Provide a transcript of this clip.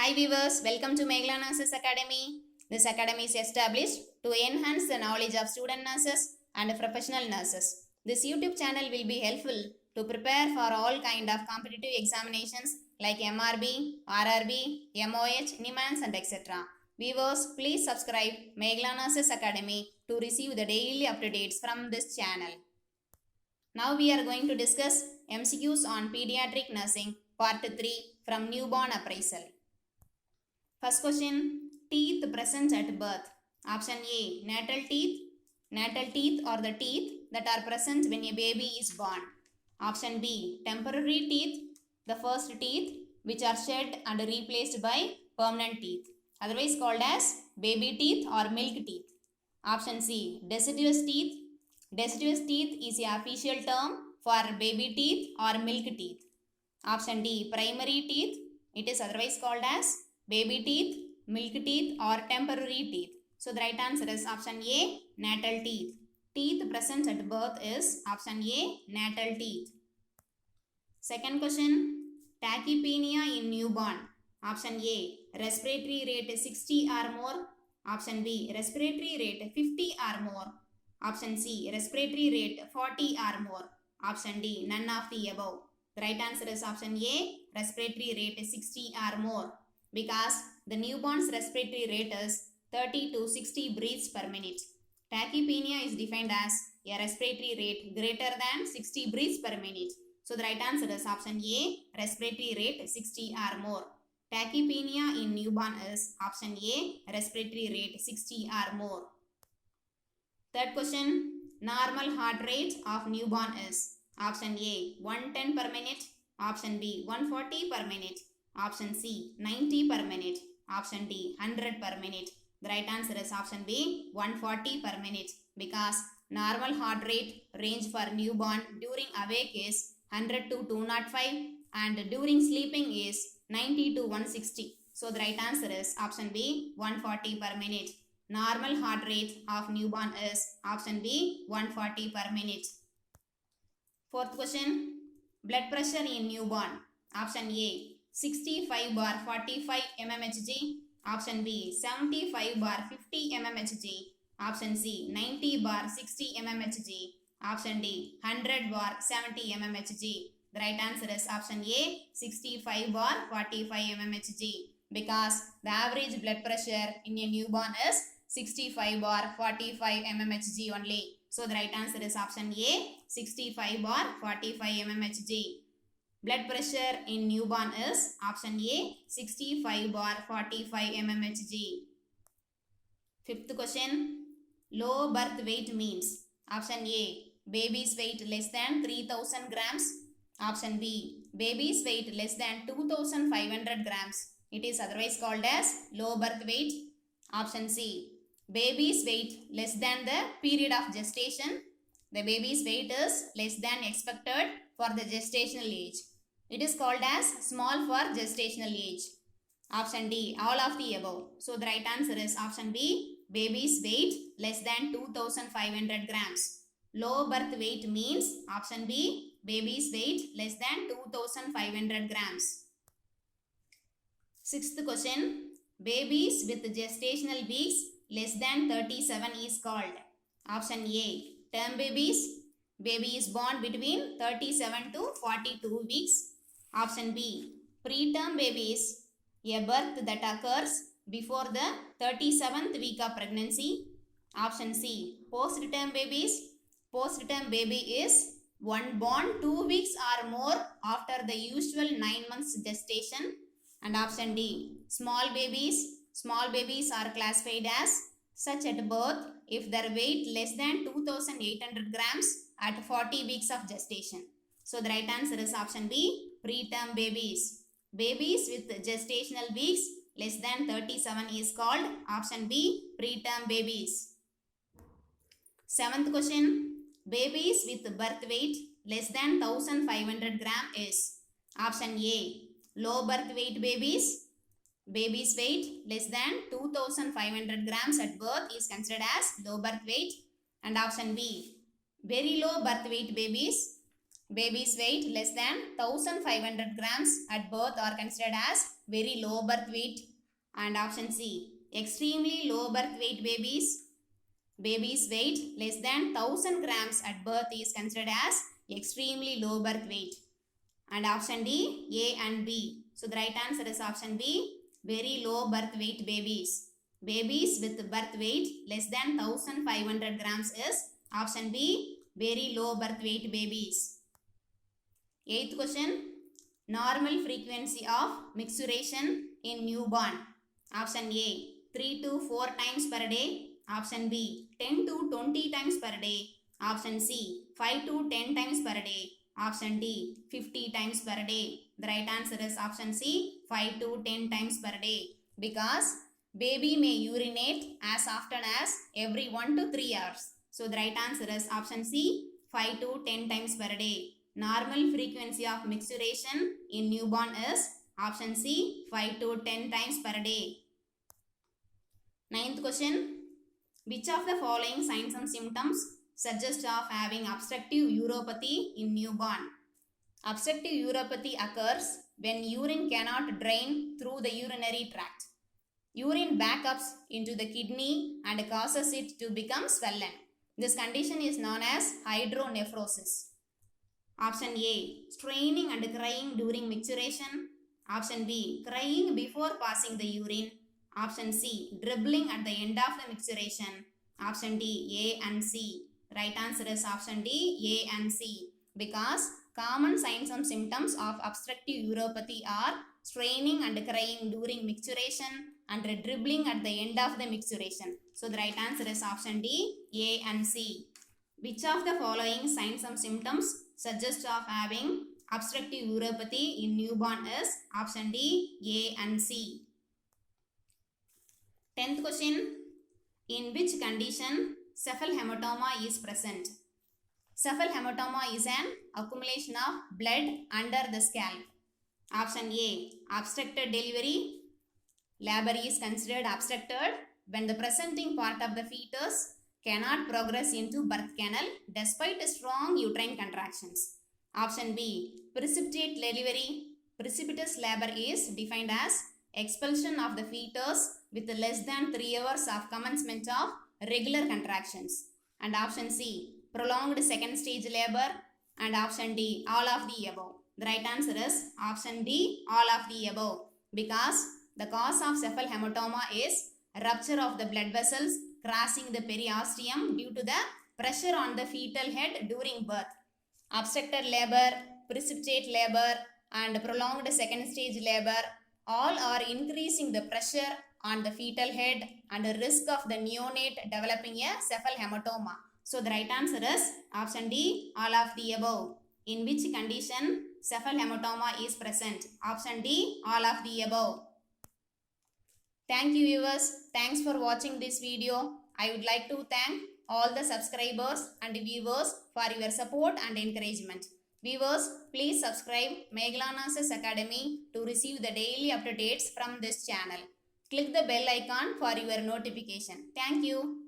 Hi viewers, welcome to Meghla Nurses Academy. This academy is established to enhance the knowledge of student nurses and professional nurses. This YouTube channel will be helpful to prepare for all kind of competitive examinations like MRB, RRB, MOH, NIMANS and etc. Viewers, please subscribe Meghla Nurses Academy to receive the daily updates from this channel. Now we are going to discuss MCQs on Pediatric Nursing Part 3 from Newborn Appraisal. First question, teeth present at birth. Option A, natal teeth. Natal teeth are the teeth that are present when a baby is born. Option B, temporary teeth. The first teeth which are shed and replaced by permanent teeth, otherwise called as baby teeth or milk teeth. Option C, deciduous teeth. Deciduous teeth is an official term for baby teeth or milk teeth. Option D, primary teeth. It is otherwise called as baby teeth, milk teeth or temporary teeth. So the right answer is option A, natal teeth. Teeth present at birth is option A, natal teeth. Second question, tachypnea in newborn. Option A, respiratory rate 60 or more. Option B, respiratory rate 50 or more. Option C, respiratory rate 40 or more. Option D, none of the above. The right answer is option A, respiratory rate 60 or more, because the newborn's respiratory rate is 30 to 60 breaths per minute. Tachypnea is defined as a respiratory rate greater than 60 breaths per minute. So the right answer is option A, respiratory rate 60 or more. Tachypnea in newborn is option A, respiratory rate 60 or more. Third question, normal heart rate of newborn is option A, 110 per minute. Option B, 140 per minute. Option C, 90 per minute. Option D, 100 per minute. The right answer is option B, 140 per minute, because normal heart rate range for newborn during awake is 100 to 205 and during sleeping is 90 to 160. So the right answer is option B, 140 per minute. Normal heart rate of newborn is option B, 140 per minute. Fourth question, blood pressure in newborn. Option A, 65/45 mmHg. Option B, 75/50 mmHg. Option C, 90/60 mmHg. Option D, 100/70 mmHg. The right answer is option A, 65/45 mmHg, because the average blood pressure in a newborn is 65/45 mmHg only. So the right answer is option A, 65/45 mmHg. Blood pressure in newborn is option A, 65/45 mmHg. Fifth question, low birth weight means. Option A, baby's weight less than 3000 grams. Option B, baby's weight less than 2500 grams. It is otherwise called as low birth weight. Option C, baby's weight less than the period of gestation. The baby's weight is less than expected for the gestational age. It is called as small for gestational age. Option D, all of the above. So the right answer is option B, baby's weight less than 2500 grams. Low birth weight means option B, baby's weight less than 2500 grams. Sixth question, babies with gestational weeks less than 37 is called. Option A, term babies. Baby is born between 37 to 42 weeks. Option B, preterm babies, a birth that occurs before the 37th week of pregnancy. Option C, post-term babies. Post-term baby is one born 2 weeks or more after the usual 9 months gestation. And option D, small babies. Small babies are classified as such at birth if their weight less than 2800 grams at 40 weeks of gestation. So the right answer is option B, preterm babies. Babies with gestational weeks less than 37 is called option B, preterm babies. Seventh question, babies with birth weight less than 1500 gram is option A, low birth weight babies. Baby's weight less than 2500 grams at birth is considered as low birth weight. And option B, very low birth weight babies. Baby's weight less than 1500 grams at birth are considered as very low birth weight. And option C, extremely low birth weight babies. Baby's weight less than 1000 grams at birth is considered as extremely low birth weight. And option D, A and B. So the right answer is option B, very low birth weight babies. Babies with birth weight less than 1500 grams is option B, very low birth weight babies. 8th question, normal frequency of micturition in newborn. Option A, 3 to 4 times per day. Option B, 10 to 20 times per day. Option C, 5 to 10 times per day. Option D, 50 times per day. The right answer is option C, 5 to 10 times per day. Because baby may urinate as often as every 1 to 3 hours. So the right answer is option C, 5 to 10 times per day. Normal frequency of micturition in newborn is option C, 5 to 10 times per day. 9th question, which of the following signs and symptoms suggest of having obstructive uropathy in newborn? Obstructive uropathy occurs when urine cannot drain through the urinary tract. Urine backups into the kidney and causes it to become swollen. This condition is known as hydronephrosis. Option A, straining and crying during micturition. Option B, crying before passing the urine. Option C, dribbling at the end of the micturition. Option D, A and C. Right answer is option D, A and C. Because common signs and symptoms of obstructive uropathy are straining and crying during micturition and dribbling at the end of the micturition. So the right answer is option D, A and C. Which of the following signs and symptoms suggest of having obstructive uropathy in newborn is option D, A and C. 10th question, in which condition cephalhematoma is present? Cephalhematoma is an accumulation of blood under the scalp. Option A, obstructed delivery. Labor is considered obstructed when the presenting part of the fetus cannot progress into birth canal despite strong uterine contractions. Option B, precipitate delivery. Precipitous labor is defined as expulsion of the fetus with less than 3 hours of commencement of regular contractions. And option C, prolonged second stage labor. And option D, all of the above. The right answer is option D, all of the above. Because the cause of cephalhematoma is rupture of the blood vessels crossing the periosteum due to the pressure on the fetal head during birth. Obstructed labor, precipitate labor and prolonged second stage labor all are increasing the pressure on the fetal head and the risk of the neonate developing a cephalhematoma. So the right answer is option D, all of the above. In which condition cephalhematoma is present? Option D, all of the above. Thank you viewers. Thanks for watching this video. I would like to thank all the subscribers and viewers for your support and encouragement. Viewers, please subscribe Meghalana's Academy to receive the daily updates from this channel. Click the bell icon for your notification. Thank you.